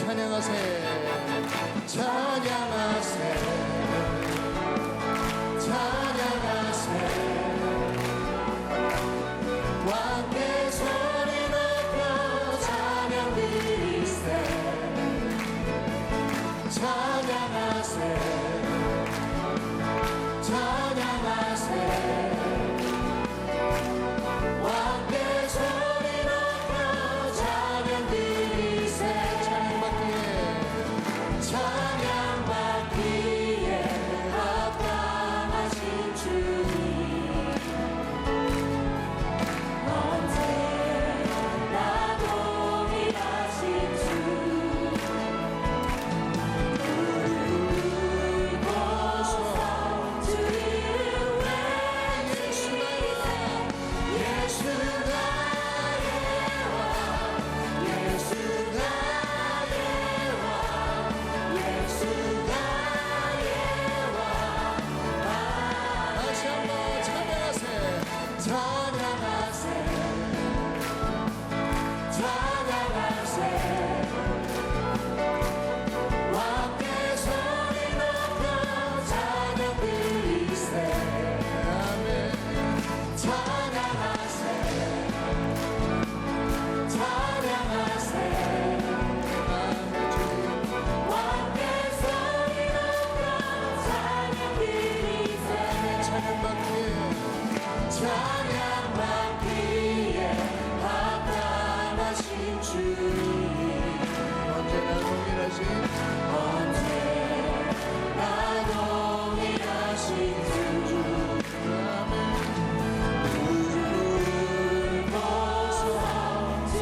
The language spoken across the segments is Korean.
찬양하세 찬양하세 찬양하세 왕의 소리 높여 찬양 드리세 찬양하세 찬양하세 왕의 소리 높여 찬양 드리세 찬양받기에 합당하신 주님 언제나 동일하신 주 울고서 주 이름 외치세 예수 나의 왕 예수 나의 왕 예수 나의 왕 다시 한번 찬양하세 찬양하세 찬양하세 왕의 소리 높여 찬양 드리세 아멘 찬양하세 찬양하세 왕의 소리 높여 찬양 드리세 찬양받기에 합당하신 주님 언제나 동일하신 주 아멘 울고서 다같이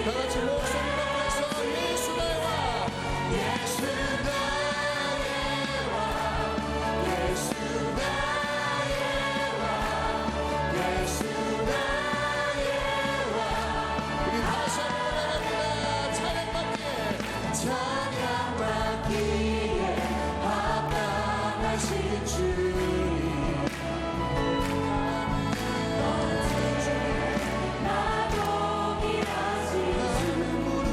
목소리 높여서 예수 나의 왕 예수 나의 왕 예수 나의 왕 예수 나의 왕 우리 다시 한번 나갑니다 찬양받기에 합당하신 주님 언제나 동일하신 주 무릎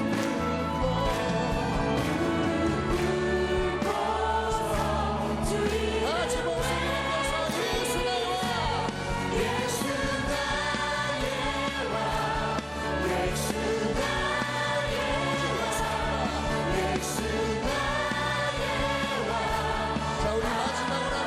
꿇고서 주 이름 같이 목소리 높여서 예수 나의 왕 예수 나의 왕 예수 나의 왕 예수 나의 왕 자 우리 마지막으로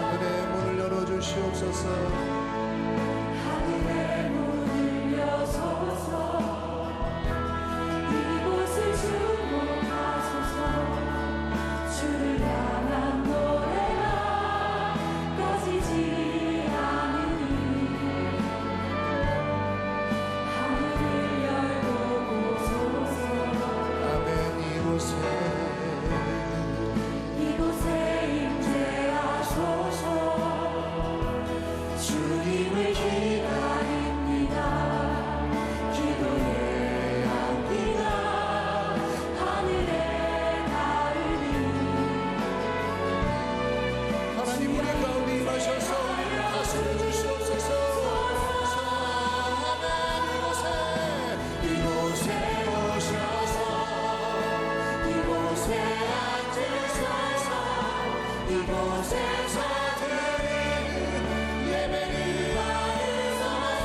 하늘의 문을 열어주시옵소서. 하늘의 문을 여소서. 이곳을 주목하소서. 주를 향한 노래가 꺼지지 않으니 하늘을 열고 보소서. 아멘. 이곳에 임재하소서. 주님을 기다립니다. 기도의 향기가 하늘에 닿으니 하나님 우리 가운데 임하셔서 우리를 다스려 주시옵소서. 이곳에 오셔서 이곳에 앉으소서. 이곳에서 드리는 예배를 받으소서.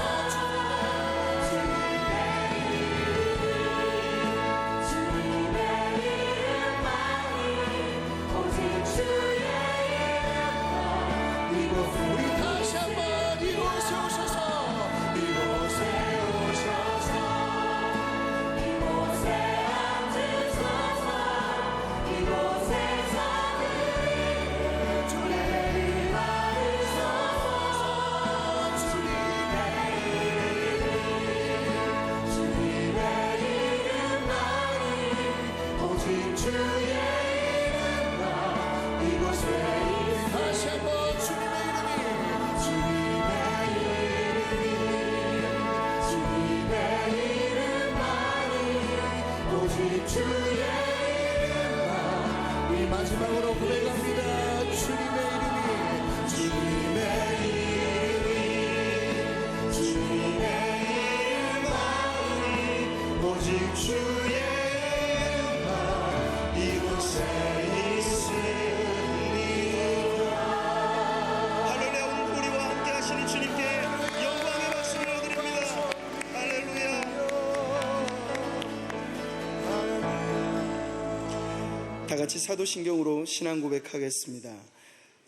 주님의 이름만이 오직 주의 이름만. 우리 다시 한번 이곳에 오셔서 이곳에 오셔서 이곳에 앉으소서. 이곳에서 드리는 예배를 받으소서. 주님의 이름만이 오직 주의 이름만 이곳에 다시 한번 주님의 이름만이 오직 주의 이름만 우리 마지막으로 고백합니다. 주님의 이름만이 오직 주의 이름만 이곳에 있으리라. 할렐루야. 오늘 우리와 함께 하시는 주님께 영광의 박수를 드립니다. 할렐루야. 다 같이 사도신경으로 신앙 고백하겠습니다.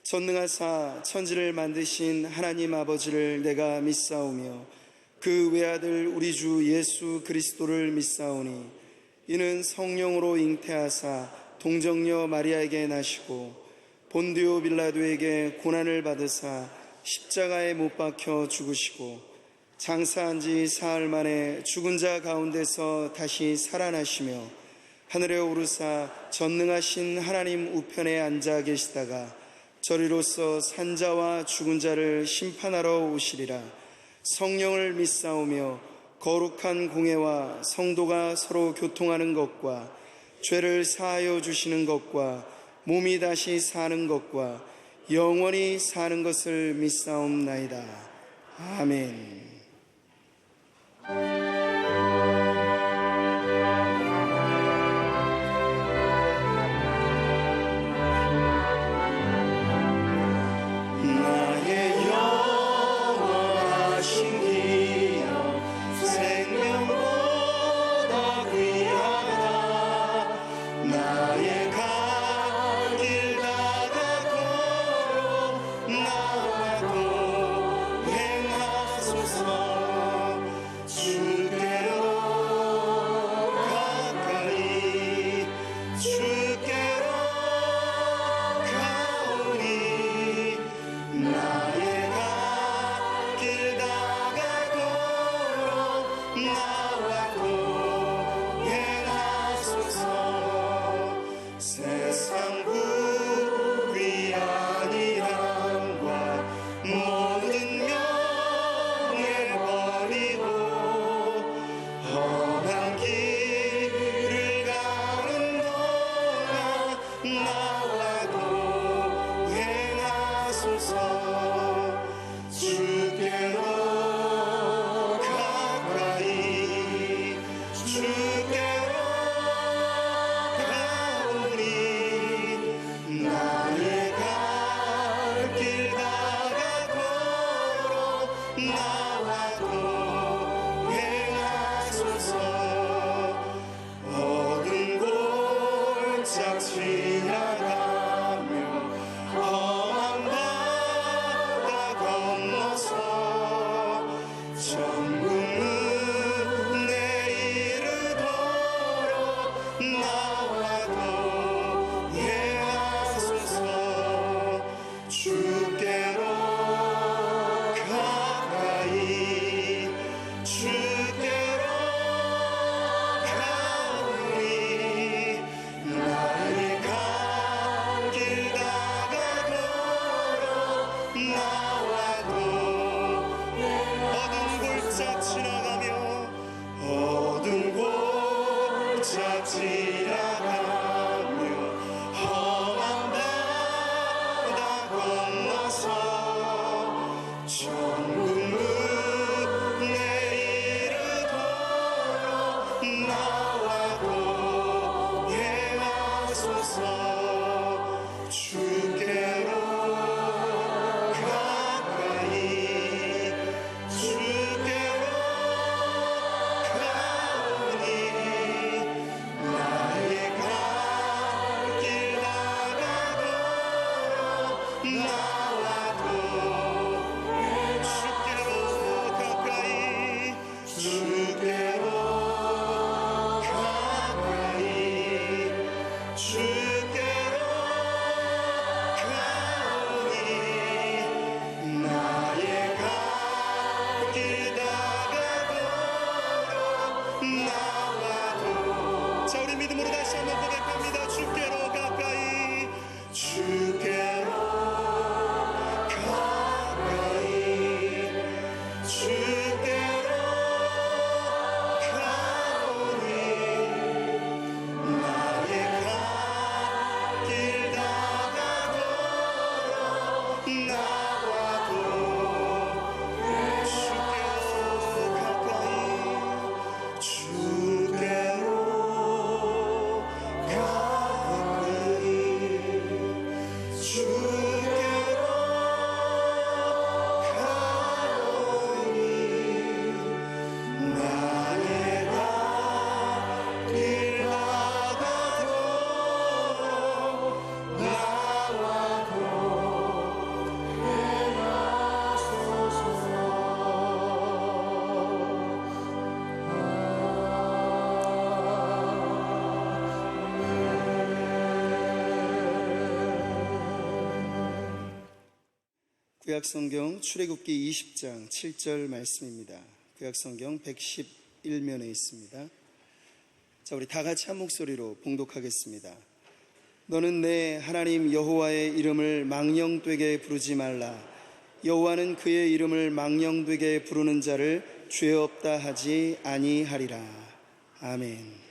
전능하사 천지를 만드신 하나님 아버지를 내가 믿사오며 그 외아들 우리 주 예수 그리스도를 믿사오니 이는 성령으로 잉태하사 동정녀 마리아에게 나시고 본디오 빌라도에게 고난을 받으사 십자가에 못 박혀 죽으시고 장사한 지 사흘 만에 죽은 자 가운데서 다시 살아나시며 하늘에 오르사 전능하신 하나님 우편에 앉아 계시다가 저리로서 산자와 죽은 자를 심판하러 오시리라. 성령을 믿사오며 거룩한 공회와 성도가 서로 교통하는 것과 죄를 사하여 주시는 것과 몸이 다시 사는 것과 영원히 사는 것을 믿사옵나이다. 아멘. 지나가 나와도 예하소서. 주께로 가까이 주께로 가오니 나의 갈 길 다가도록 나와도 어두운 골짜 지나가며 어두운 골짜 지나가며 험한 바다 건너서 천국 문에 이르도록 나와도 예하소서. 주께로 가까이 주께로 가오니 나의 갈 길 다가도록 나와도 주께로 가까이 주께로 가까이 주께로 가오니 나의 갈 길 다가도록 나와도. 자, 우리 믿음으로 다시 한번 고백합니다. 주께로 가까이 주께로 가까이 주께로 가오니 나의 갈 길 다가도록 나와도 주께로 가까이 주께로 가까이 주께로 가오니 나의 갈 길 다가도록 구약성경 출애굽기 20장 7절 말씀입니다. 구약성경 111면에 있습니다. 자, 우리 다 같이 한 목소리로 봉독하겠습니다. 너는 내 하나님 여호와의 이름을 망령되게 부르지 말라. 여호와는 그의 이름을 망령되게 부르는 자를 죄 없다 하지 아니하리라. 아멘.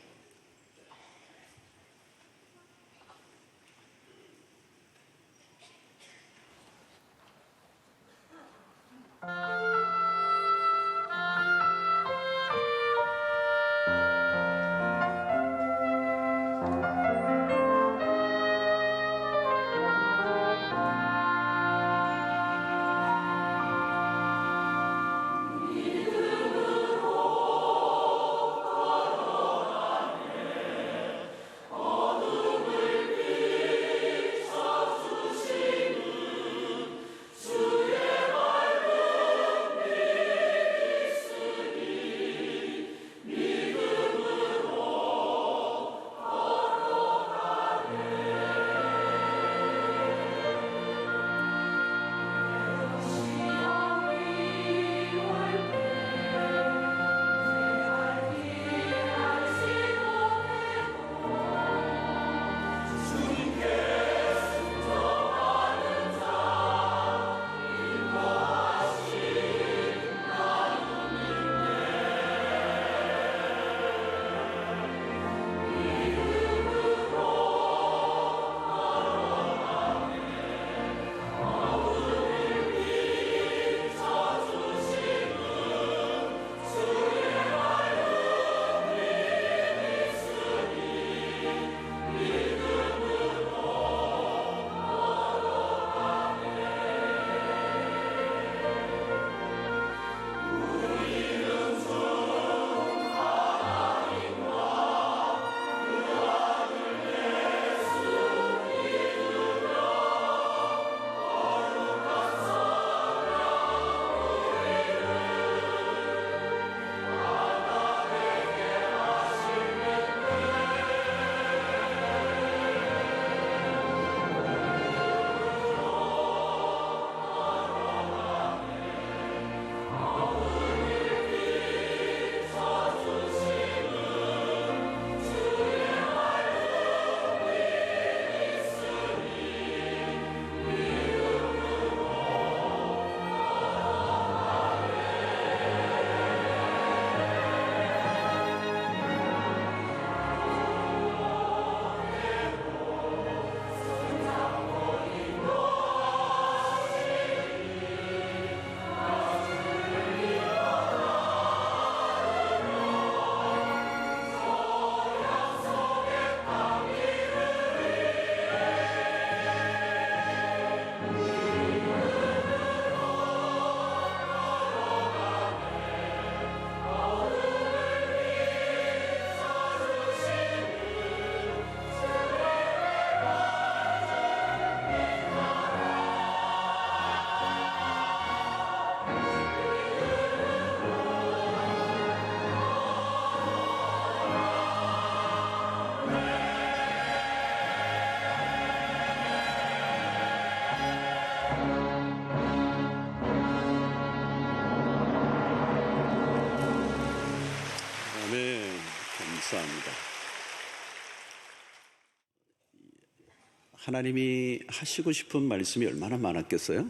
하나님이 하시고 싶은 말씀이 얼마나 많았겠어요?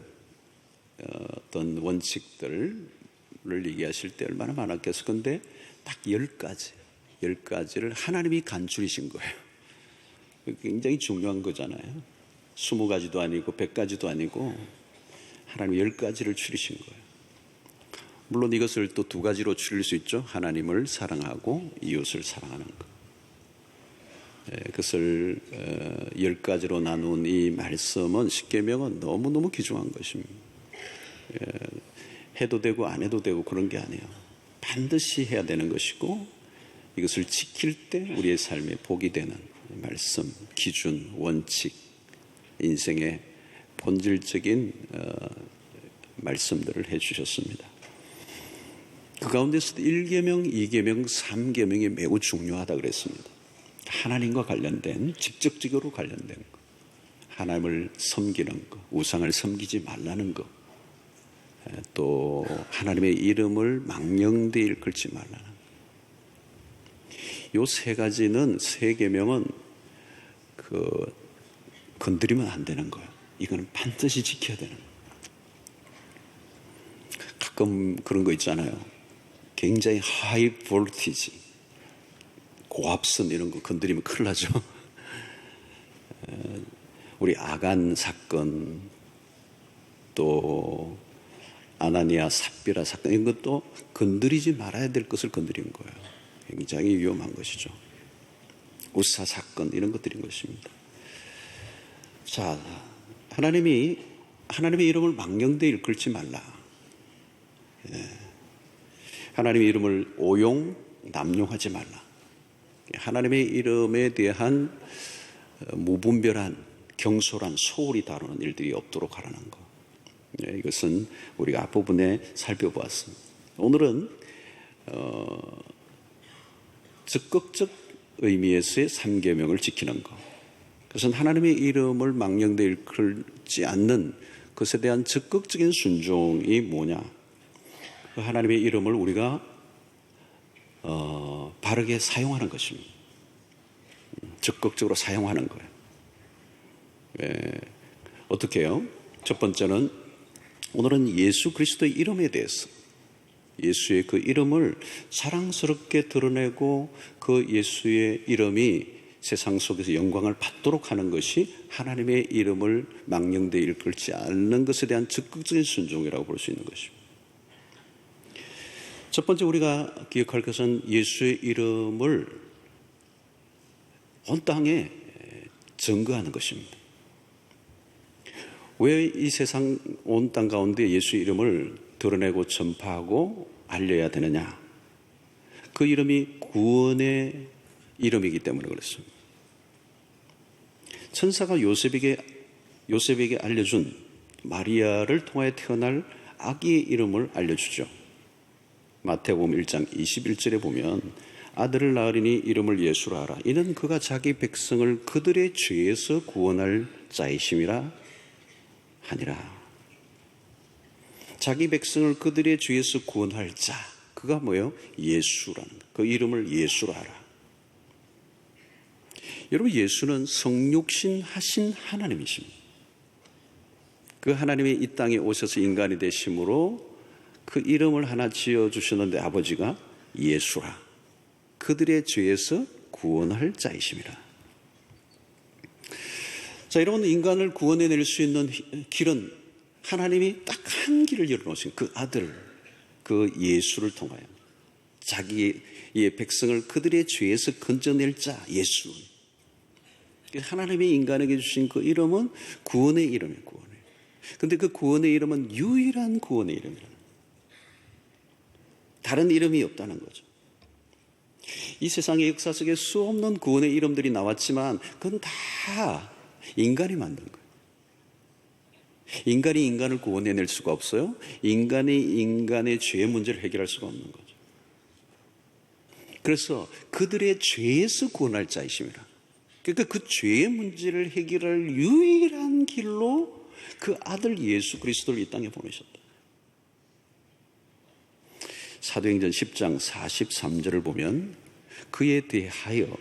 어떤 원칙들을 얘기하실 때 얼마나 많았겠어요? 근데 딱 10가지를 하나님이 간추리신 거예요. 굉장히 중요한 거잖아요. 20가지도 아니고 100가지도 아니고 하나님이 10가지를 추리신 거예요. 물론 이것을 또 2가지로 추릴 수 있죠. 하나님을 사랑하고 이웃을 사랑하는 것. 그것을 10가지로 나눈 이 말씀은 십계명은 너무너무 귀중한 것입니다. 해도 되고 안 해도 되고 그런 게 아니에요. 반드시 해야 되는 것이고 이것을 지킬 때 우리의 삶에 복이 되는 말씀, 기준, 원칙, 인생의 본질적인 말씀들을 해주셨습니다. 그 가운데서도 1계명, 2계명, 3계명이 매우 중요하다 그랬습니다. 하나님과 관련된, 직접적으로 관련된 것, 하나님을 섬기는 것, 우상을 섬기지 말라는 것, 또 하나님의 이름을 망령되이 일컬지 말라는 것. 이 3가지는 3계명은 건드리면 안 되는 거예요. 이거는 반드시 지켜야 되는 거예요. 가끔 그런 거 있잖아요. 굉장히 하이 볼티지, 고압선 이런 거 건드리면 큰일 나죠. 우리 아간 사건, 또 아나니아 삽비라 사건, 이런 것도 건드리지 말아야 될 것을 건드린 거예요. 굉장히 위험한 것이죠. 우사 사건, 이런 것들인 것입니다. 자, 하나님의 이름을 망령되이 일컬지 말라. 하나님의 이름을 오용, 남용하지 말라. 하나님의 이름에 대한 무분별한, 경솔한, 소홀히 다루는 일들이 없도록 하라는 것. 이것은 우리가 앞부분에 살펴보았습니다. 오늘은 적극적 의미에서의 3계명을 지키는 것. 그것은 하나님의 이름을 망령되이 일컬지 않는 것에 대한 적극적인 순종이 뭐냐? 그 하나님의 이름을 우리가 바르게 사용하는 것입니다. 적극적으로 사용하는 거예요. 어떻게 해요? 첫 번째는 오늘은 예수 그리스도의 이름에 대해서, 예수의 그 이름을 사랑스럽게 드러내고 그 예수의 이름이 세상 속에서 영광을 받도록 하는 것이 하나님의 이름을 망령되이 일컬지 않는 것에 대한 적극적인 순종이라고 볼 수 있는 것입니다. 첫 번째 우리가 기억할 것은 예수의 이름을 온 땅에 증거하는 것입니다. 왜 이 세상 온 땅 가운데 예수의 이름을 드러내고 전파하고 알려야 되느냐? 그 이름이 구원의 이름이기 때문에 그렇습니다. 천사가 요셉에게 알려준 마리아를 통하여 태어날 아기의 이름을 알려주죠. 마태복음 1장 21절에 보면 아들을 낳으리니 이름을 예수라 하라. 이는 그가 자기 백성을 그들의 죄에서 구원할 자이심이라 하니라. 자기 백성을 그들의 죄에서 구원할 자, 그가 뭐예요? 예수라는 것. 그 이름을 예수라 하라. 여러분, 예수는 성육신 하신 하나님이십니다. 그 하나님이 이 땅에 오셔서 인간이 되심으로 그 이름을 하나 지어주셨는데 아버지가 예수라. 그들의 죄에서 구원할 자이심이라. 자, 여러분, 인간을 구원해낼 수 있는 길은 하나님이 딱 한 길을 열어놓으신 그 아들, 그 예수를 통하여 자기의 백성을 그들의 죄에서 건져낼 자, 예수. 하나님이 인간에게 주신 그 이름은 구원의 이름이에요, 구원의. 근데 그 구원의 이름은 유일한 구원의 이름이라는 거예요. 다른 이름이 없다는 거죠. 이 세상의 역사 속에 수없는 구원의 이름들이 나왔지만 그건 다 인간이 만든 거예요. 인간이 인간을 구원해낼 수가 없어요. 인간이 인간의 죄의 문제를 해결할 수가 없는 거죠. 그래서 그들의 죄에서 구원할 자이심이라. 그러니까 그 죄의 문제를 해결할 유일한 길로 그 아들 예수 그리스도를 이 땅에 보내셨다. 사도행전 10장 43절을 보면 그에 대하여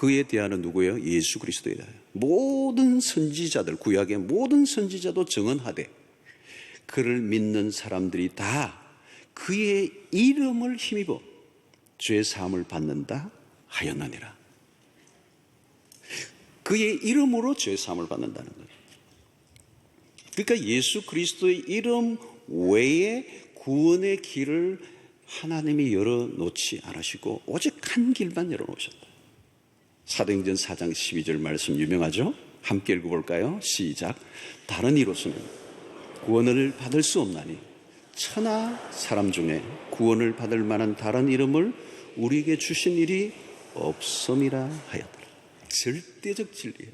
그에 대하는 누구예요? 예수 그리스도에 대하여. 모든 선지자들, 구약의 모든 선지자도 증언하되 그를 믿는 사람들이 다 그의 이름을 힘입어 죄 사함을 받는다 하였느니라. 그의 이름으로 죄 사함을 받는다는 거예요. 그러니까 예수 그리스도의 이름 외에 구원의 길을 하나님이 열어놓지 않으시고 오직 한 길만 열어놓으셨다. 사도행전 4장 12절 말씀 유명하죠? 함께 읽어볼까요? 시작. 다른 이로서는 구원을 받을 수 없나니 천하 사람 중에 구원을 받을 만한 다른 이름을 우리에게 주신 일이 없음이라 하였더라. 절대적 진리예요.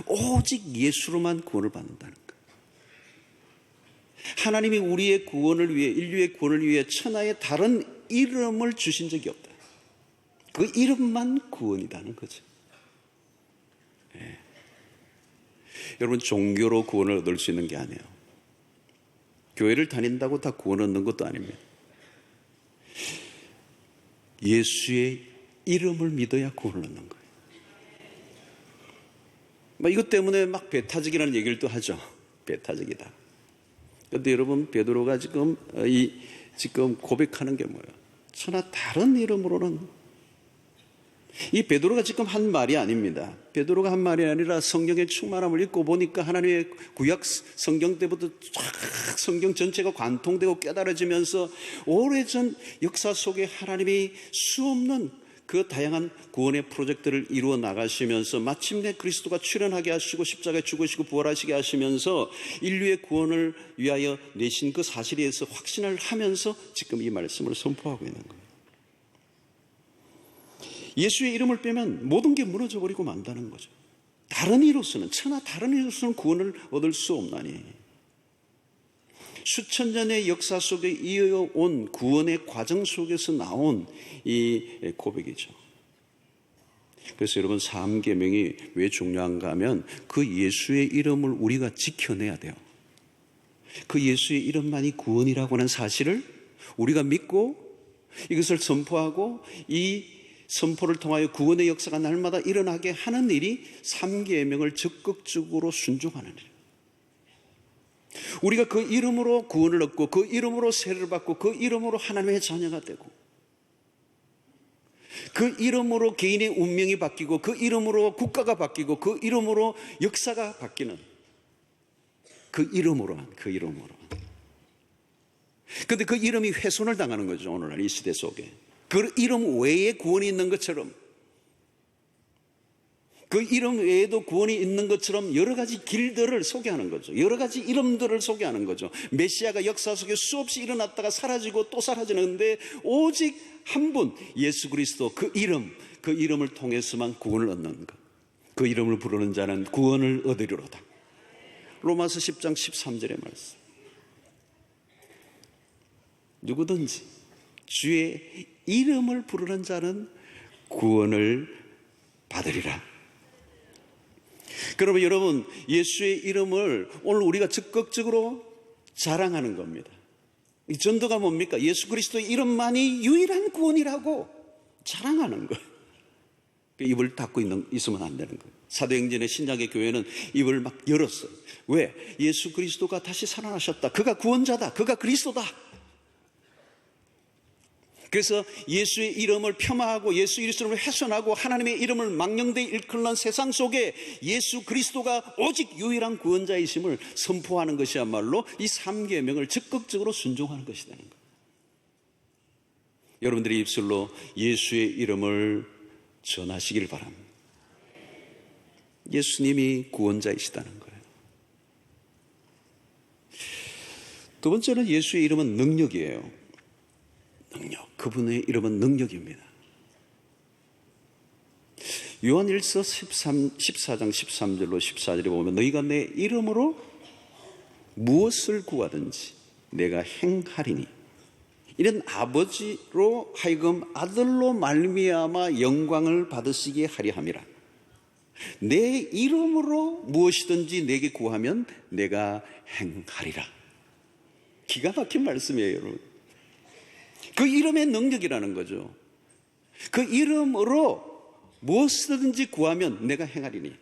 오직 예수로만 구원을 받는다는 거예요. 하나님이 우리의 구원을 위해, 인류의 구원을 위해 천하에 다른 이름을 주신 적이 없다. 그 이름만 구원이라는 거죠. 네. 여러분, 종교로 구원을 얻을 수 있는 게 아니에요. 교회를 다닌다고 다 구원 얻는 것도 아닙니다. 예수의 이름을 믿어야 구원을 얻는 거예요. 이것 때문에 막 배타적이라는 얘기를 또 하죠. 배타적이다. 그런데 여러분, 베드로가 지금 고백하는 게 뭐예요? 천하 다른 이름으로는, 이 베드로가 지금 한 말이 아닙니다. 베드로가 한 말이 아니라 성경의 충만함을 읽고 보니까 하나님의 구약 성경 때부터 쫙 성경 전체가 관통되고 깨달아지면서 오래전 역사 속에 하나님이 수없는 그 다양한 구원의 프로젝트를 이루어 나가시면서 마침내 그리스도가 출현하게 하시고 십자가에 죽으시고 부활하시게 하시면서 인류의 구원을 위하여 내신 그 사실에 대해서 확신을 하면서 지금 이 말씀을 선포하고 있는 거예요. 예수의 이름을 빼면 모든 게 무너져 버리고 만다는 거죠. 다른 이로서는, 천하 다른 이로서는 구원을 얻을 수 없나니. 수천 년의 역사 속에 이어온 구원의 과정 속에서 나온 이 고백이죠. 그래서 여러분, 삼계명이 왜 중요한가 하면 그 예수의 이름을 우리가 지켜내야 돼요. 그 예수의 이름만이 구원이라고 하는 사실을 우리가 믿고 이것을 선포하고 이 선포를 통하여 구원의 역사가 날마다 일어나게 하는 일이 삼계명을 적극적으로 순종하는 일. 우리가 그 이름으로 구원을 얻고 그 이름으로 세례를 받고 그 이름으로 하나님의 자녀가 되고 그 이름으로 개인의 운명이 바뀌고 그 이름으로 국가가 바뀌고 그 이름으로 역사가 바뀌는 그 이름으로. 그런데 그 이름이 훼손을 당하는 거죠. 오늘날 이 시대 속에. 그 이름 외에 구원이 있는 것처럼, 그 이름 외에도 구원이 있는 것처럼 여러 가지 길들을 소개하는 거죠. 여러 가지 이름들을 소개하는 거죠. 메시아가 역사 속에 수없이 일어났다가 사라지고 또 사라지는데 오직 한 분, 예수 그리스도, 그 이름을 통해서만 구원을 얻는 것. 그 이름을 부르는 자는 구원을 얻으리로다. 로마서 10장 13절의 말씀. 누구든지 주의 이름을 부르는 자는 구원을 받으리라. 그러면 여러분, 예수의 이름을 오늘 우리가 적극적으로 자랑하는 겁니다. 이 전도가 뭡니까? 예수 그리스도의 이름만이 유일한 구원이라고 자랑하는 거예요. 입을 닫고 있으면 안 되는 거예요. 사도행전의 신약의 교회는 입을 막 열었어요. 왜? 예수 그리스도가 다시 살아나셨다. 그가 구원자다. 그가 그리스도다. 그래서 예수의 이름을 폄하하고 예수 이름을 훼손하고 하나님의 이름을 망령되이 일컫는 세상 속에 예수 그리스도가 오직 유일한 구원자이심을 선포하는 것이야말로 이 삼계명을 적극적으로 순종하는 것이라는 거예요. 여러분들의 입술로 예수의 이름을 전하시길 바랍니다. 예수님이 구원자이시다는 거예요. 두 번째는 예수의 이름은 능력이에요. 능력. 그분의 이름은 능력입니다. 요한일서 14장 13절로 14절에 보면 너희가 내 이름으로 무엇을 구하든지 내가 행하리니 이는 아버지로 하여금 아들로 말미암아 영광을 받으시게 하려 함이라. 내 이름으로 무엇이든지 내게 구하면 내가 행하리라. 기가 막힌 말씀이에요, 여러분. 그 이름의 능력이라는 거죠. 그 이름으로 무엇이든지 구하면 내가 행하리니.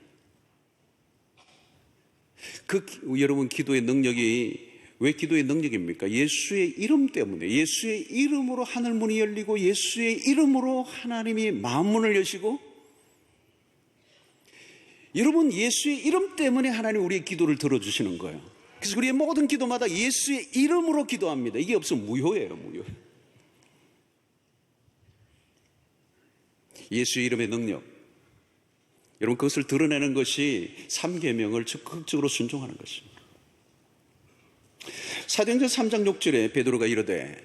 여러분, 기도의 능력이 왜 기도의 능력입니까? 예수의 이름 때문에. 예수의 이름으로 하늘문이 열리고 예수의 이름으로 하나님이 마음문을 여시고, 여러분, 예수의 이름 때문에 하나님 우리의 기도를 들어주시는 거예요. 그래서 우리의 모든 기도마다 예수의 이름으로 기도합니다. 이게 없으면 무효예요, 무효. 예수의 이름의 능력. 여러분, 그것을 드러내는 것이 3계명을 적극적으로 순종하는 것입니다. 사도행전 3장 6절에 베드로가 이르되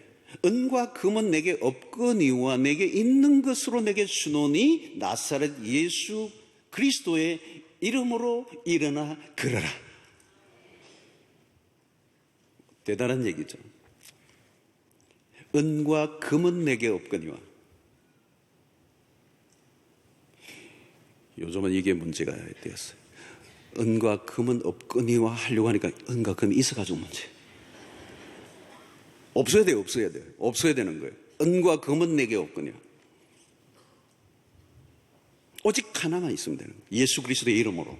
은과 금은 내게 없거니와 내게 있는 것으로 내게 주노니 나사렛 예수 그리스도의 이름으로 일어나 걸어라. 대단한 얘기죠. 은과 금은 내게 없거니와. 요즘은 이게 문제가 되었어요. 은과 금은 없거니와 하려고 하니까 은과 금이 있어가지고 문제. 없어야 돼요, 없어야 돼요. 없어야 되는 거예요. 은과 금은 내게 없거니와. 오직 하나만 있으면 되는 거예요. 예수 그리스도의 이름으로.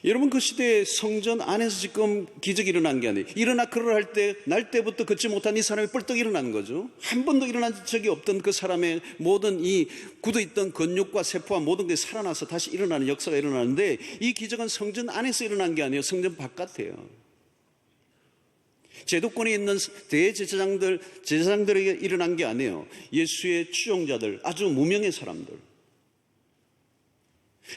여러분, 그 시대에 성전 안에서 지금 기적이 일어난 게 아니에요. 일어나 걸으라 할 때 날 때부터 걷지 못한 이 사람이 뻘떡 일어나는 거죠. 한 번도 일어난 적이 없던 그 사람의 모든 이 굳어있던 근육과 세포와 모든 게 살아나서 다시 일어나는 역사가 일어나는데, 이 기적은 성전 안에서 일어난 게 아니에요. 성전 바깥이에요. 제도권에 있는 제사장들에게 일어난 게 아니에요. 예수의 추종자들, 아주 무명의 사람들.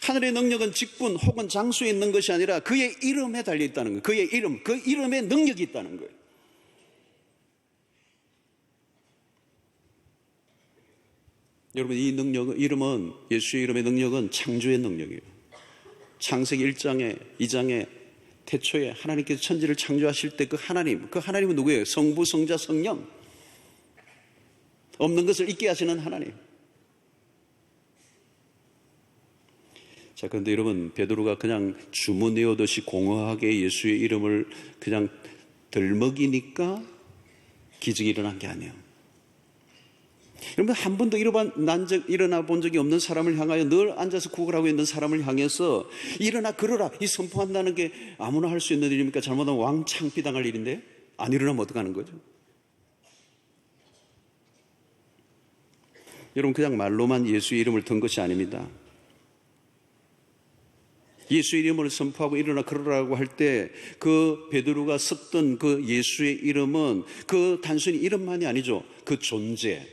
하늘의 능력은 직분 혹은 장소에 있는 것이 아니라 그의 이름에 달려있다는 거예요. 그의 이름, 그 이름에 능력이 있다는 거예요. 여러분, 이 이름은, 예수의 이름의 능력은 창조의 능력이에요. 창세기 1장에 2장에 태초에 하나님께서 천지를 창조하실 때 그 하나님은 누구예요? 성부, 성자, 성령. 없는 것을 있게 하시는 하나님. 자, 그런데 여러분, 베드로가 그냥 주문 외우듯이 공허하게 예수의 이름을 그냥 덜먹이니까 기적이 일어난 게 아니에요. 여러분, 한 번도 일어나 본 적이 없는 사람을 향하여 늘 앉아서 구걸하고 있는 사람을 향해서 일어나 걸어라, 이 선포한다는 게 아무나 할 수 있는 일입니까? 잘못하면 왕창피 당할 일인데, 안 일어나면 어떡하는 거죠? 여러분, 그냥 말로만 예수의 이름을 든 것이 아닙니다. 예수의 이름을 선포하고 일어나 걸으라고 할 때 그 베드로가 썼던 그 예수의 이름은 그 단순히 이름만이 아니죠. 그 존재.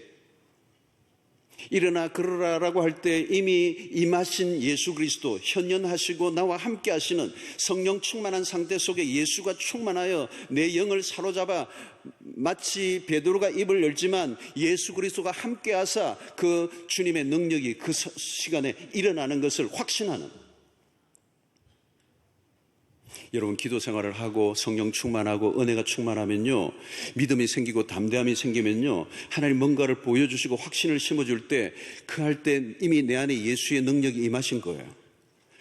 일어나 걸으라라고 할 때 이미 임하신 예수 그리스도, 현현하시고 나와 함께 하시는 성령 충만한 상태 속에 예수가 충만하여 내 영을 사로잡아 마치 베드로가 입을 열지만 예수 그리스도가 함께 하사 그 주님의 능력이 그 시간에 일어나는 것을 확신하는, 여러분, 기도 생활을 하고 성령 충만하고 은혜가 충만하면요, 믿음이 생기고 담대함이 생기면요, 하나님 뭔가를 보여주시고 확신을 심어줄 때 그 할 때 이미 내 안에 예수의 능력이 임하신 거예요.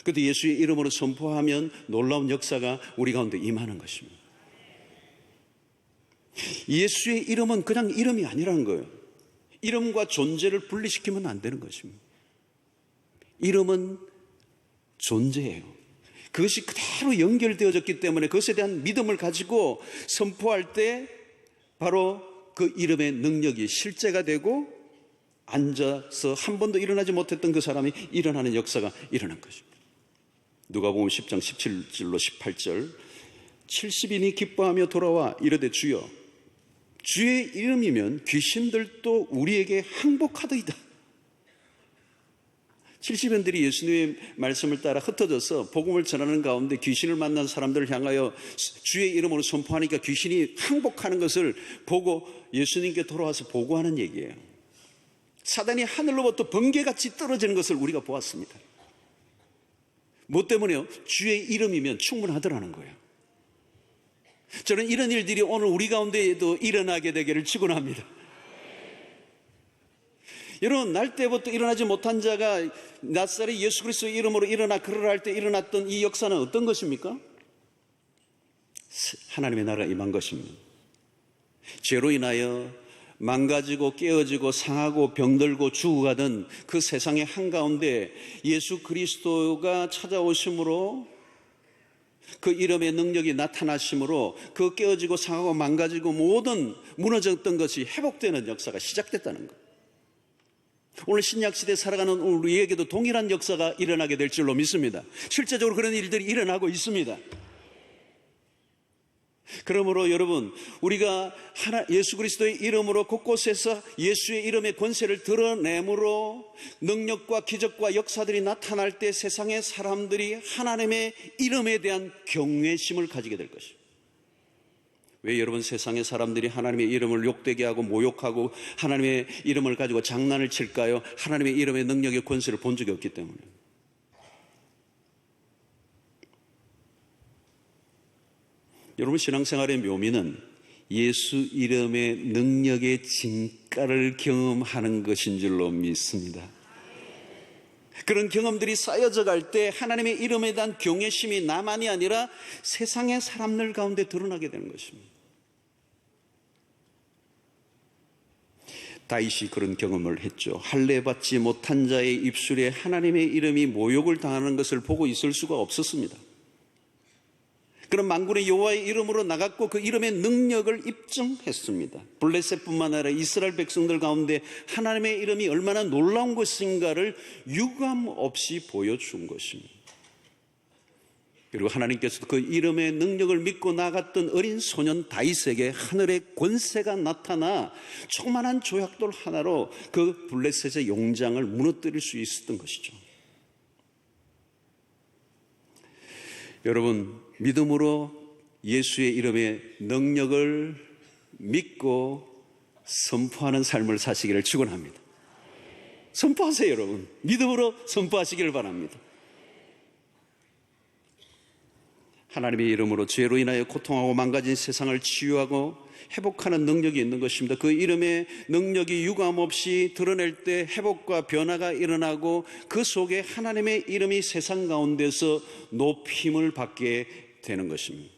그때 예수의 이름으로 선포하면 놀라운 역사가 우리 가운데 임하는 것입니다. 예수의 이름은 그냥 이름이 아니라는 거예요. 이름과 존재를 분리시키면 안 되는 것입니다. 이름은 존재예요. 그것이 그대로 연결되어졌기 때문에 그것에 대한 믿음을 가지고 선포할 때 바로 그 이름의 능력이 실제가 되고 앉아서 한 번도 일어나지 못했던 그 사람이 일어나는 역사가 일어난 것입니다. 누가복음 10장 17절로 18절 70인이 기뻐하며 돌아와 이르되 주여, 주의 이름이면 귀신들도 우리에게 항복하더이다. 70인들이 예수님의 말씀을 따라 흩어져서 복음을 전하는 가운데 귀신을 만난 사람들을 향하여 주의 이름으로 선포하니까 귀신이 항복하는 것을 보고 예수님께 돌아와서 보고하는 얘기예요. 사단이 하늘로부터 번개같이 떨어지는 것을 우리가 보았습니다. 뭐 때문에요? 주의 이름이면 충분하더라는 거예요. 저는 이런 일들이 오늘 우리 가운데에도 일어나게 되기를 축원합니다. 여러분, 날 때부터 일어나지 못한 자가 나사렛 예수 그리스도의 이름으로 일어나 걸으라 할 때 일어났던 이 역사는 어떤 것입니까? 하나님의 나라가 임한 것입니다. 죄로 인하여 망가지고 깨어지고 상하고 병들고 죽어가던 그 세상의 한가운데 예수 그리스도가 찾아오심으로 그 이름의 능력이 나타나심으로 그 깨어지고 상하고 망가지고 모든 무너졌던 것이 회복되는 역사가 시작됐다는 것. 오늘 신약시대에 살아가는 우리에게도 동일한 역사가 일어나게 될 줄로 믿습니다. 실제적으로 그런 일들이 일어나고 있습니다. 그러므로 여러분, 우리가 예수 그리스도의 이름으로 곳곳에서 예수의 이름의 권세를 드러내므로 능력과 기적과 역사들이 나타날 때 세상의 사람들이 하나님의 이름에 대한 경외심을 가지게 될 것입니다. 왜 여러분 세상의 사람들이 하나님의 이름을 욕되게 하고 모욕하고 하나님의 이름을 가지고 장난을 칠까요? 하나님의 이름의 능력의 권세를 본 적이 없기 때문에. 여러분 신앙생활의 묘미는 예수 이름의 능력의 진가를 경험하는 것인 줄로 믿습니다. 그런 경험들이 쌓여져 갈 때 하나님의 이름에 대한 경외심이 나만이 아니라 세상의 사람들 가운데 드러나게 되는 것입니다. 다윗이 그런 경험을 했죠. 할례받지 못한 자의 입술에 하나님의 이름이 모욕을 당하는 것을 보고 있을 수가 없었습니다. 그런 만군의 여호와의 이름으로 나갔고 그 이름의 능력을 입증했습니다. 블레셋뿐만 아니라 이스라엘 백성들 가운데 하나님의 이름이 얼마나 놀라운 것인가를 유감 없이 보여준 것입니다. 그리고 하나님께서도 그 이름의 능력을 믿고 나갔던 어린 소년 다윗에게 하늘의 권세가 나타나 조그만한 조약돌 하나로 그 블레셋의 용장을 무너뜨릴 수 있었던 것이죠. 여러분, 믿음으로 예수의 이름의 능력을 믿고 선포하는 삶을 사시기를 축원합니다. 선포하세요, 여러분. 믿음으로 선포하시기를 바랍니다. 하나님의 이름으로 죄로 인하여 고통하고 망가진 세상을 치유하고 회복하는 능력이 있는 것입니다. 그 이름의 능력이 유감없이 드러낼 때 회복과 변화가 일어나고 그 속에 하나님의 이름이 세상 가운데서 높임을 받게 되는 것입니다.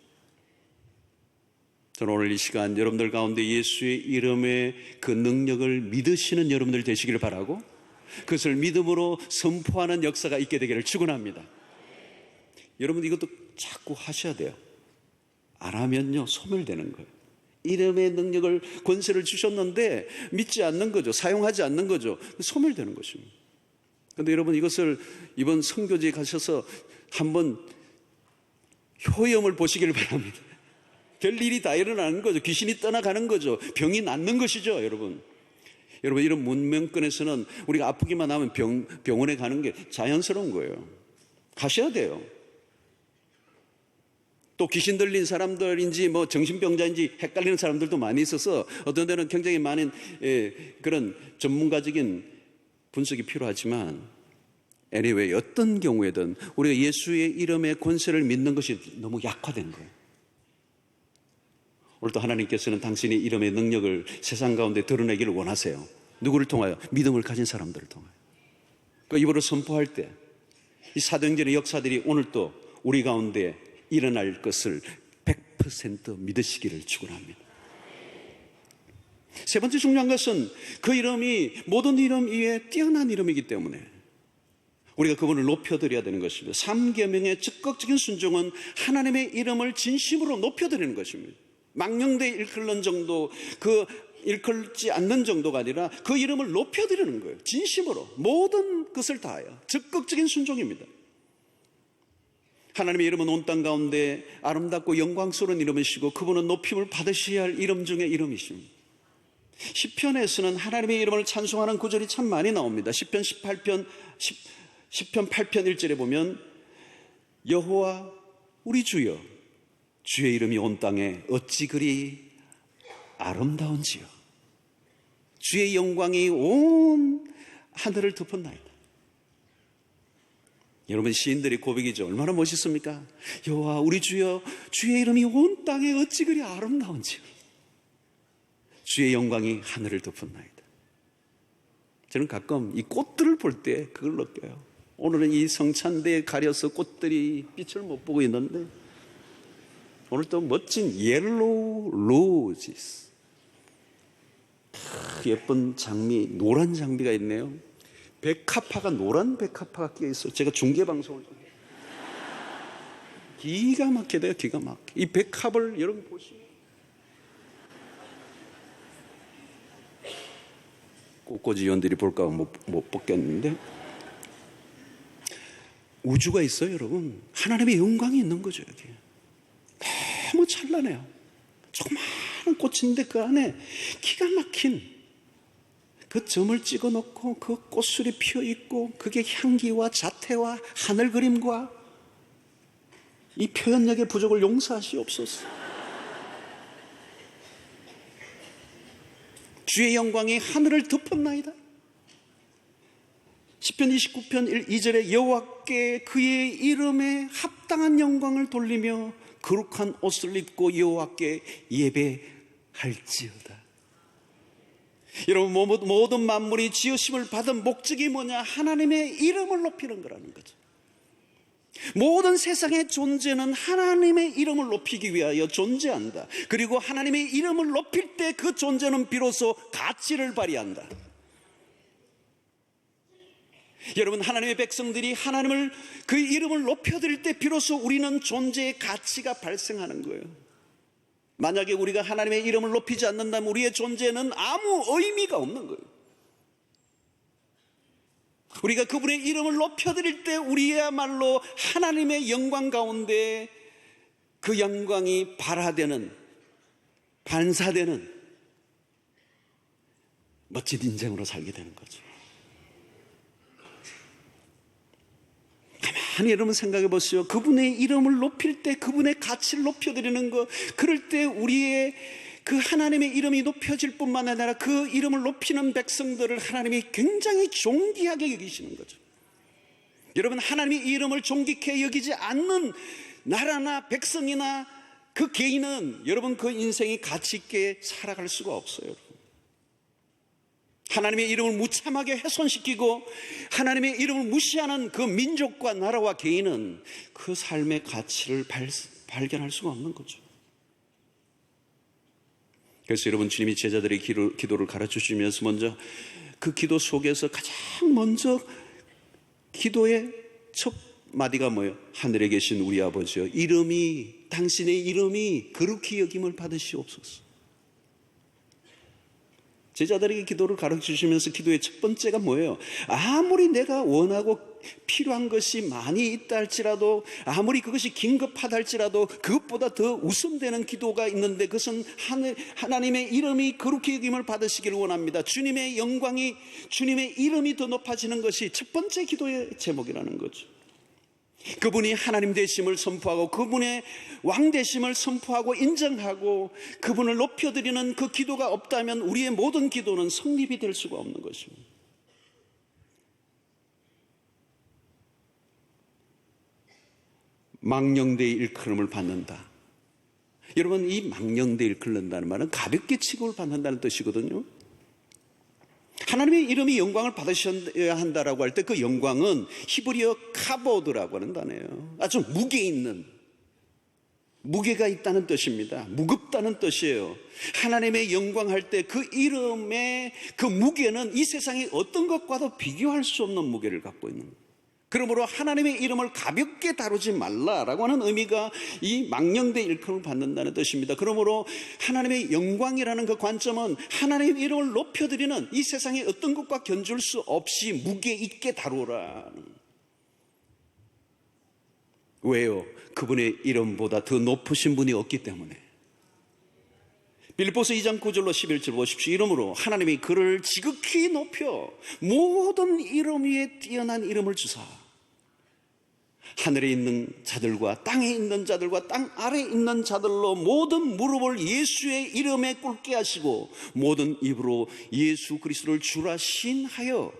저는 오늘 이 시간 여러분들 가운데 예수의 이름의 그 능력을 믿으시는 여러분들 되시기를 바라고 그것을 믿음으로 선포하는 역사가 있게 되기를 축원합니다. 여러분 이것도 자꾸 하셔야 돼요. 안 하면요 소멸되는 거예요. 이름의 능력을 권세를 주셨는데 믿지 않는 거죠. 사용하지 않는 거죠. 소멸되는 것입니다. 그런데 여러분 이것을 이번 선교지에 가셔서 한번 효험을 보시기를 바랍니다. 별일이 다 일어나는 거죠. 귀신이 떠나가는 거죠. 병이 낫는 것이죠. 여러분 이런 문명권에서는 우리가 아프기만 하면 병원에 가는 게 자연스러운 거예요. 가셔야 돼요. 또 귀신 들린 사람들인지 뭐 정신병자인지 헷갈리는 사람들도 많이 있어서 어떤 데는 굉장히 많은 그런 전문가적인 분석이 필요하지만 anyway 어떤 경우에든 우리가 예수의 이름의 권세를 믿는 것이 너무 약화된 거예요. 오늘도 하나님께서는 당신의 이름의 능력을 세상 가운데 드러내기를 원하세요. 누구를 통하여? 믿음을 가진 사람들을 통하여. 그 입으로 선포할 때 이 사도행전의 역사들이 오늘도 우리 가운데 일어날 것을 100% 믿으시기를 축원합니다. 세 번째 중요한 것은 그 이름이 모든 이름 위에 뛰어난 이름이기 때문에 우리가 그분을 높여드려야 되는 것입니다. 3계명의 적극적인 순종은 하나님의 이름을 진심으로 높여드리는 것입니다. 망령되 일컬는 정도, 그 일컬지 않는 정도가 아니라 그 이름을 높여드리는 거예요. 진심으로 모든 것을 다하여 적극적인 순종입니다. 하나님의 이름은 온 땅 가운데 아름답고 영광스러운 이름이시고 그분은 높임을 받으셔야 할 이름 중에 이름이십니다. 시편에서는 하나님의 이름을 찬송하는 구절이 참 많이 나옵니다. 시편 8편 1절에 보면 여호와 우리 주여 주의 이름이 온 땅에 어찌 그리 아름다운지요. 주의 영광이 온 하늘을 덮었나이다. 여러분 시인들의 고백이죠. 얼마나 멋있습니까? 여호와 우리 주여 주의 이름이 온 땅에 어찌 그리 아름다운지요. 주의 영광이 하늘을 덮었나이다. 저는 가끔 이 꽃들을 볼 때 그걸 느껴요. 오늘은 이 성찬대에 가려서 꽃들이 빛을 못 보고 있는데 오늘 또 멋진 옐로우 로지스 예쁜 장미, 노란 장미가 있네요. 백합화가, 노란 백합화가 끼어 있어요. 제가 중계방송을 기가 막히게 돼요. 기가 막히게. 이 백합을 여러분 보시면 꽃꽂이원들이 볼까 못 뽑겠는데, 우주가 있어요. 여러분, 하나님의 영광이 있는 거죠. 여기 너무 찬란해요. 조그마한 꽃인데 그 안에 기가 막힌 그 점을 찍어 놓고 그 꽃술이 피어 있고, 그게 향기와 자태와 하늘 그림과 이 표현력의 부족을 용서하시옵소서. 주의 영광이 하늘을 덮었나이다. 시편 29편 2절에 여호와께 그의 이름에 합당한 영광을 돌리며 거룩한 옷을 입고 여호와께 예배할지어다. 여러분, 모든 만물이 지으심을 받은 목적이 뭐냐? 하나님의 이름을 높이는 거라는 거죠. 모든 세상의 존재는 하나님의 이름을 높이기 위하여 존재한다. 그리고 하나님의 이름을 높일 때 그 존재는 비로소 가치를 발휘한다. 여러분, 하나님의 백성들이 하나님을, 그 이름을 높여드릴 때 비로소 우리는 존재의 가치가 발생하는 거예요. 만약에 우리가 하나님의 이름을 높이지 않는다면 우리의 존재는 아무 의미가 없는 거예요. 우리가 그분의 이름을 높여드릴 때 우리야말로 하나님의 영광 가운데 그 영광이 발화되는, 반사되는 멋진 인생으로 살게 되는 거죠. 가만히 여러분 생각해 보세요. 그분의 이름을 높일 때, 그분의 가치를 높여드리는 것, 그럴 때 우리의 그 하나님의 이름이 높여질 뿐만 아니라 그 이름을 높이는 백성들을 하나님이 굉장히 존귀하게 여기시는 거죠. 여러분, 하나님의 이름을 존귀케 여기지 않는 나라나 백성이나 그 개인은 여러분 그 인생이 가치 있게 살아갈 수가 없어요. 하나님의 이름을 무참하게 훼손시키고 하나님의 이름을 무시하는 그 민족과 나라와 개인은 그 삶의 가치를 발견할 수가 없는 거죠. 그래서 여러분, 주님이 제자들의 기도를 가르쳐 주시면서 먼저 그 기도 속에서 가장 먼저 기도의 첫 마디가 뭐예요? 하늘에 계신 우리 아버지여, 당신의 이름이 거룩히 여김을 받으시옵소서. 제자들에게 기도를 가르쳐 주시면서 기도의 첫 번째가 뭐예요? 아무리 내가 원하고 필요한 것이 많이 있다 할지라도, 아무리 그것이 긴급하다 할지라도 그것보다 더 우선되는 기도가 있는데, 그것은 하나님의 이름이 거룩히 여김을 받으시기를 원합니다. 주님의 영광이, 주님의 이름이 더 높아지는 것이 첫 번째 기도의 제목이라는 거죠. 그분이 하나님 되심을 선포하고 그분의 왕 되심을 선포하고 인정하고 그분을 높여드리는 그 기도가 없다면 우리의 모든 기도는 성립이 될 수가 없는 것입니다. 망령되이 일컬음을 받는다. 여러분, 이 망령되이 일컬는다는 말은 가볍게 취급을 받는다는 뜻이거든요. 하나님의 이름이 영광을 받으셔야 한다라고 할 때 그 영광은 히브리어 카보드라고 하는 단어예요. 아주 무게가 있다는 뜻입니다. 무겁다는 뜻이에요. 하나님의 영광 할 때 그 이름의 그 무게는 이 세상의 어떤 것과도 비교할 수 없는 무게를 갖고 있는 거예요. 그러므로 하나님의 이름을 가볍게 다루지 말라라고 하는 의미가 이 망령되이 일컬음을 받는다는 뜻입니다. 그러므로 하나님의 영광이라는 그 관점은 하나님의 이름을 높여드리는 이 세상의 어떤 것과 견줄 수 없이 무게 있게 다루라는. 왜요? 그분의 이름보다 더 높으신 분이 없기 때문에. 빌립보서 2장 9절로 11절 보십시오. 이름으로 하나님이 그를 지극히 높여 모든 이름 위에 뛰어난 이름을 주사 하늘에 있는 자들과 땅에 있는 자들과 땅 아래에 있는 자들로 모든 무릎을 예수의 이름에 꿇게 하시고 모든 입으로 예수 그리스도를 주라 신하여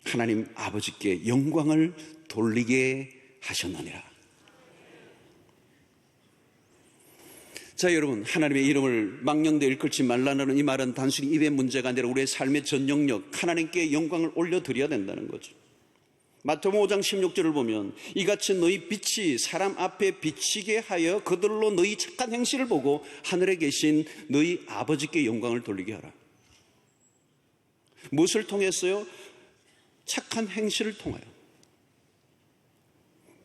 하나님 아버지께 영광을 돌리게 하셨느니라. 자, 여러분, 하나님의 이름을 망령되이 일컬지 말라는 이 말은 단순히 입의 문제가 아니라 우리의 삶의 전 영역, 하나님께 영광을 올려드려야 된다는 거죠. 마태복음 5장 16절을 보면 이같이 너희 빛이 사람 앞에 비치게 하여 그들로 너희 착한 행실을 보고 하늘에 계신 너희 아버지께 영광을 돌리게 하라. 무엇을 통해서요? 착한 행실을 통하여.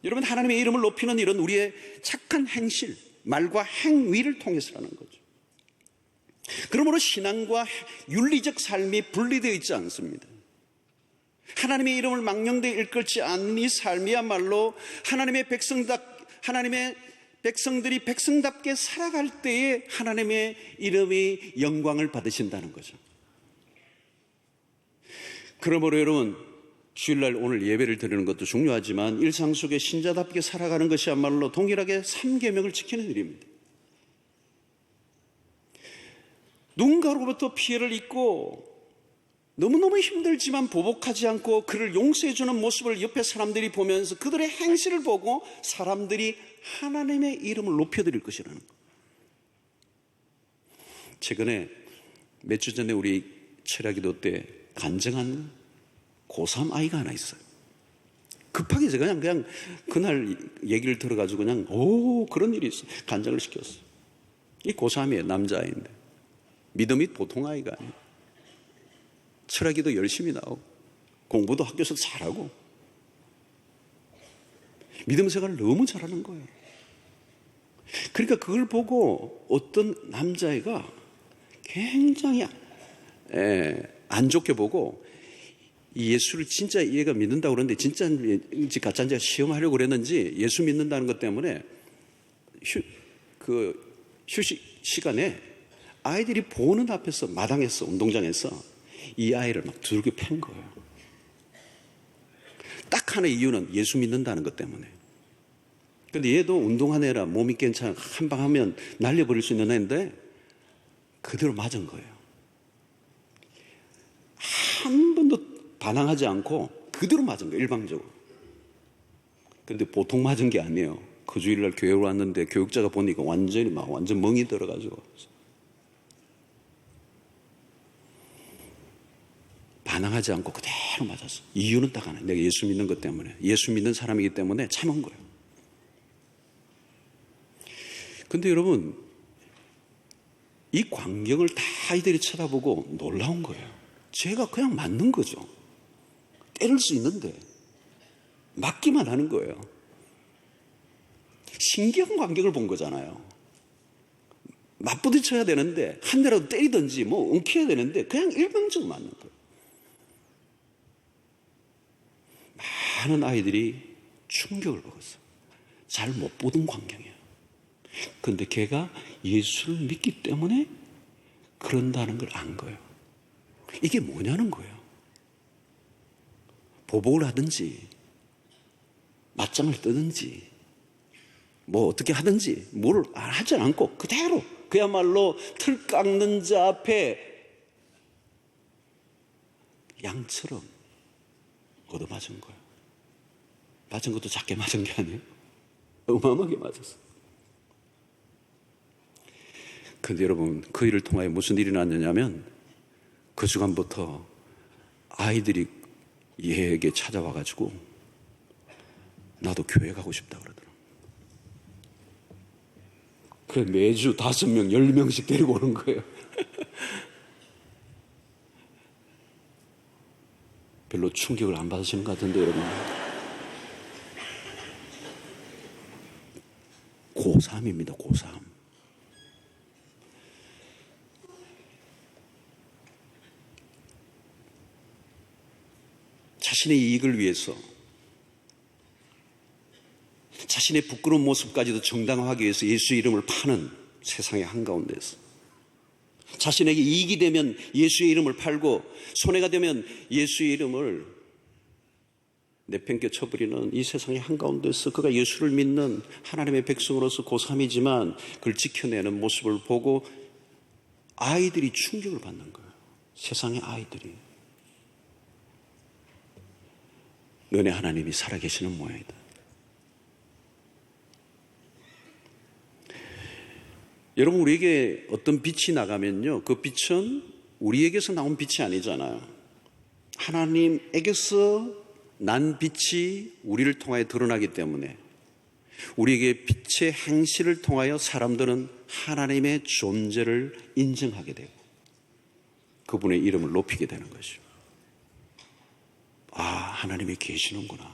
여러분, 하나님의 이름을 높이는 일은 우리의 착한 행실, 말과 행위를 통해서라는 거죠. 그러므로 신앙과 윤리적 삶이 분리되어 있지 않습니다. 하나님의 이름을 망령되이 일컬지 않는 이 삶이야말로 하나님의 백성들이 백성답게 살아갈 때에 하나님의 이름이 영광을 받으신다는 거죠. 그러므로 여러분, 주일날 오늘 예배를 드리는 것도 중요하지만 일상 속에 신자답게 살아가는 것이야말로 동일하게 3계명을 지키는 일입니다. 누군가로부터 피해를 입고 너무너무 힘들지만 보복하지 않고 그를 용서해주는 모습을 옆에 사람들이 보면서 그들의 행실을 보고 사람들이 하나님의 이름을 높여드릴 것이라는 것. 최근에 몇 주 전에 우리 철야기도 때 간증한 고3 아이가 하나 있어요. 급하게 제가 그냥 그날 얘기를 들어가지고 그냥 그런 일이 있어 간증을 시켰어요. 이 고3이에요. 남자아이인데 믿음이 보통 아이가 아니에요. 철학기도 열심히 나오고 공부도 학교에서 잘하고 믿음 생활을 너무 잘하는 거예요. 그러니까 그걸 보고 어떤 남자애가 굉장히 안 좋게 보고 이 예수를 진짜 얘가 믿는다고 그러는데 진짜인지 가짜인지 시험하려고 그랬는지 예수 믿는다는 것 때문에 휴식 시간에 아이들이 보는 앞에서 마당에서 운동장에서 이 아이를 막 두들겨 팬 거예요. 딱 하나의 이유는 예수 믿는다는 것 때문에. 근데 얘도 운동한 애라 몸이 괜찮아 한 방 하면 날려버릴 수 있는 애인데 그대로 맞은 거예요. 한 번도 반항하지 않고 그대로 맞은 거예요. 일방적으로. 근데 보통 맞은 게 아니에요. 그 주일날 교회로 왔는데 교육자가 보니까 완전 멍이 들어가지고 반항하지 않고 그대로 맞았어. 이유는 딱 하나. 내가 예수 믿는 것 때문에, 예수 믿는 사람이기 때문에 참은 거예요. 근데 여러분, 이 광경을 다 아이들이 쳐다보고 놀라운 거예요. 제가 그냥 맞는 거죠. 때릴 수 있는데 맞기만 하는 거예요. 신기한 광경을 본 거잖아요. 맞부딪혀야 되는데 한 대라도 때리든지 뭐 엉켜야 되는데 그냥 일방적으로 맞는 거예요. 많은 아이들이 충격을 먹었어요. 잘 못 보던 광경이에요. 그런데 걔가 예수를 믿기 때문에 그런다는 걸 안 거예요. 이게 뭐냐는 거예요. 보복을 하든지 맞짱을 뜨든지 뭐 어떻게 하든지 뭘 하지 않고 그대로 그야말로 틀 깎는 자 앞에 양처럼 얻어맞은 거예요. 맞은 것도 작게 맞은 게 아니에요. 어마어마하게 맞았어. 근데 여러분, 그 일을 통하여 무슨 일이 났느냐면 그 순간부터 아이들이 얘에게 찾아와가지고 나도 교회 가고 싶다 그러더라고요. 그래 매주 5명, 10명씩 데리고 오는 거예요. 별로 충격을 안 받으시는 것 같은데 여러분. 고3입니다. 고3. 자신의 이익을 위해서 자신의 부끄러운 모습까지도 정당화하기 위해서 예수의 이름을 파는 세상의 한가운데서 자신에게 이익이 되면 예수의 이름을 팔고 손해가 되면 예수의 이름을 내팽겨 쳐버리는 이 세상의 한가운데서 그가 예수를 믿는 하나님의 백성으로서 고3이지만 그걸 지켜내는 모습을 보고 아이들이 충격을 받는 거예요. 세상의 아이들이. 너네 하나님이 살아계시는 모양이다. 여러분, 우리에게 어떤 빛이 나가면요, 그 빛은 우리에게서 나온 빛이 아니잖아요. 하나님에게서 난 빛이 우리를 통하여 드러나기 때문에 우리에게 빛의 행실을 통하여 사람들은 하나님의 존재를 인정하게 되고 그분의 이름을 높이게 되는 것이죠. 아, 하나님이 계시는구나.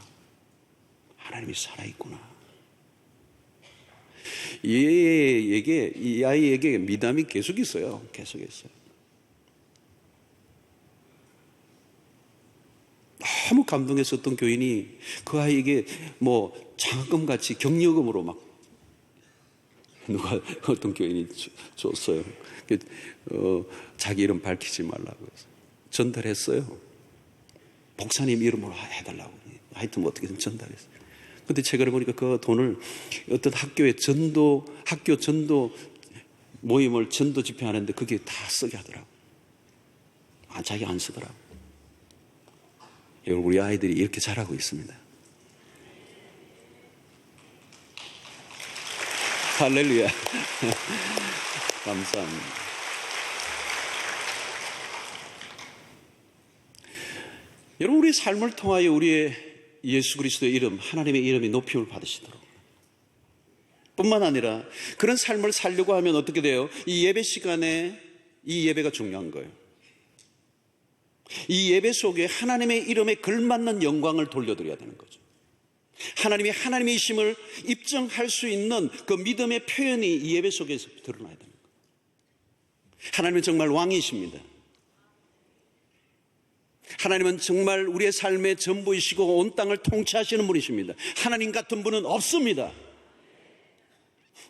하나님이 살아있구나. 이 아이에게 미담이 계속 있어요. 계속 있어요. 너무 감동했었던 교인이 그 아이에게 뭐 장학금 같이 격려금으로 막 어떤 교인이 줬어요. 자기 이름 밝히지 말라고 해서 전달했어요. 목사님 이름으로 해달라고. 하여튼 뭐 어떻게든 전달했어요. 근데 최근에 보니까 그 돈을 어떤 학교 전도 모임을 전도 집회하는데 그게 다 쓰게 하더라고. 자기 안 쓰더라고. 여러분, 우리 아이들이 이렇게 자라고 있습니다. 할렐루야. 감사합니다. 여러분, 우리 삶을 통하여 우리의 예수 그리스도의 이름, 하나님의 이름이 높임을 받으시도록, 뿐만 아니라 그런 삶을 살려고 하면 어떻게 돼요? 이 예배 시간에 이 예배가 중요한 거예요. 이 예배 속에 하나님의 이름에 걸맞는 영광을 돌려드려야 되는 거죠. 하나님이 하나님이심을 입증할 수 있는 그 믿음의 표현이 이 예배 속에서 드러나야 되는 거예요. 하나님은 정말 왕이십니다. 하나님은 정말 우리의 삶의 전부이시고 온 땅을 통치하시는 분이십니다. 하나님 같은 분은 없습니다.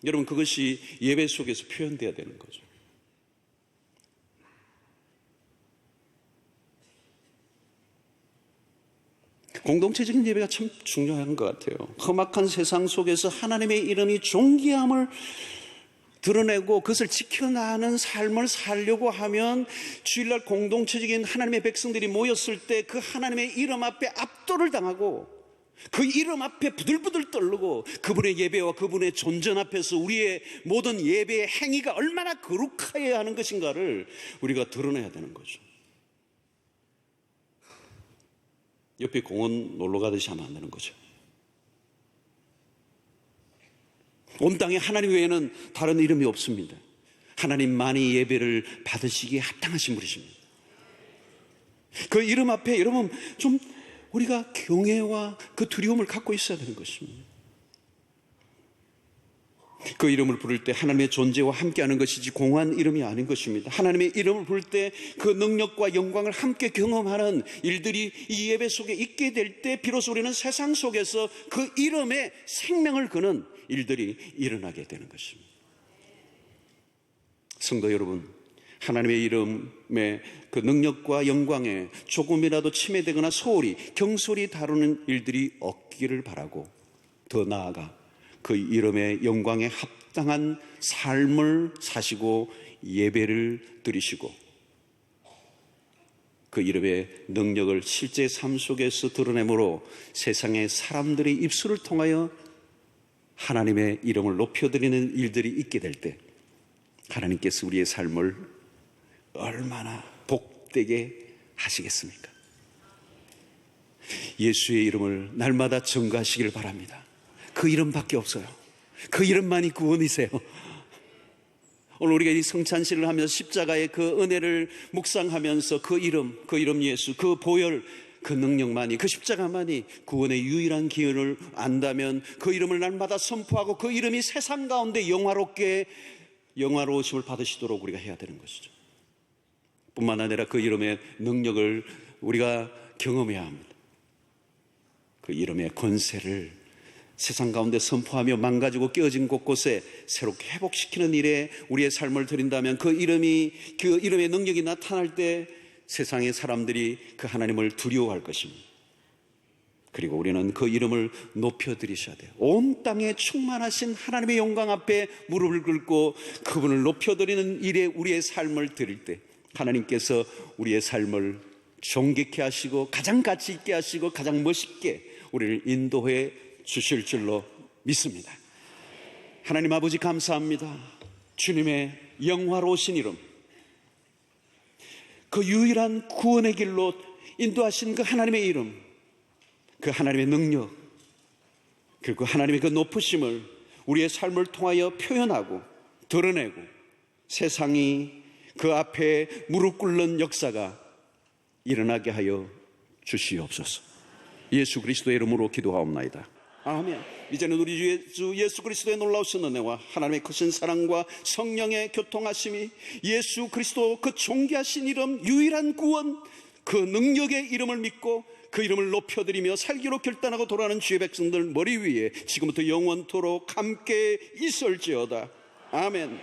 여러분, 그것이 예배 속에서 표현되어야 되는 거죠. 공동체적인 예배가 참 중요한 것 같아요. 험악한 세상 속에서 하나님의 이름이 존귀함을 드러내고 그것을 지켜나가는 삶을 살려고 하면 주일날 공동체적인 하나님의 백성들이 모였을 때 그 하나님의 이름 앞에 압도를 당하고 그 이름 앞에 부들부들 떨고 그분의 예배와 그분의 존전 앞에서 우리의 모든 예배의 행위가 얼마나 거룩해야 하는 것인가를 우리가 드러내야 되는 거죠. 옆에 공원 놀러 가듯이 하면 안 되는 거죠. 온 땅에 하나님 외에는 다른 이름이 없습니다. 하나님만이 예배를 받으시기에 합당하신 분이십니다. 그 이름 앞에 여러분 좀 우리가 경외와 그 두려움을 갖고 있어야 되는 것입니다. 그 이름을 부를 때 하나님의 존재와 함께하는 것이지 공허한 이름이 아닌 것입니다. 하나님의 이름을 부를 때 그 능력과 영광을 함께 경험하는 일들이 이 예배 속에 있게 될 때 비로소 우리는 세상 속에서 그 이름에 생명을 거는 일들이 일어나게 되는 것입니다. 성도 여러분, 하나님의 이름의 그 능력과 영광에 조금이라도 침해되거나 소홀히 경솔히 다루는 일들이 없기를 바라고, 더 나아가 그 이름의 영광에 합당한 삶을 사시고 예배를 드리시고 그 이름의 능력을 실제 삶 속에서 드러내므로 세상의 사람들의 입술을 통하여 하나님의 이름을 높여드리는 일들이 있게 될 때 하나님께서 우리의 삶을 얼마나 복되게 하시겠습니까? 예수의 이름을 날마다 증거하시길 바랍니다. 그 이름밖에 없어요. 그 이름만이 구원이세요. 오늘 우리가 이 성찬식을 하면서 십자가의 그 은혜를 묵상하면서 그 이름 예수, 그 보혈, 그 능력만이, 그 십자가만이 구원의 유일한 기회를 안다면 그 이름을 날마다 선포하고 그 이름이 세상 가운데 영화로우심을 받으시도록 우리가 해야 되는 것이죠. 뿐만 아니라 그 이름의 능력을 우리가 경험해야 합니다. 그 이름의 권세를 세상 가운데 선포하며 망가지고 깨어진 곳곳에 새롭게 회복시키는 일에 우리의 삶을 드린다면 그 이름의 능력이 나타날 때 세상의 사람들이 그 하나님을 두려워할 것입니다. 그리고 우리는 그 이름을 높여드리셔야 돼요. 온 땅에 충만하신 하나님의 영광 앞에 무릎을 꿇고 그분을 높여드리는 일에 우리의 삶을 드릴 때 하나님께서 우리의 삶을 존귀케 하시고 가장 가치 있게 하시고 가장 멋있게 우리를 인도해 주실 줄로 믿습니다. 하나님 아버지 감사합니다. 주님의 영화로우신 이름, 그 유일한 구원의 길로 인도하신 그 하나님의 이름, 그 하나님의 능력, 그리고 하나님의 그 높으심을 우리의 삶을 통하여 표현하고 드러내고 세상이 그 앞에 무릎 꿇는 역사가 일어나게 하여 주시옵소서. 예수 그리스도의 이름으로 기도하옵나이다. 아멘. 이제는 우리 주 예수 그리스도의 놀라우신 은혜와 하나님의 크신 사랑과 성령의 교통하심이 예수 그리스도 그 존귀하신 이름, 유일한 구원, 그 능력의 이름을 믿고 그 이름을 높여드리며 살기로 결단하고 돌아가는 주의 백성들 머리 위에 지금부터 영원토록 함께 있을지어다. 아멘.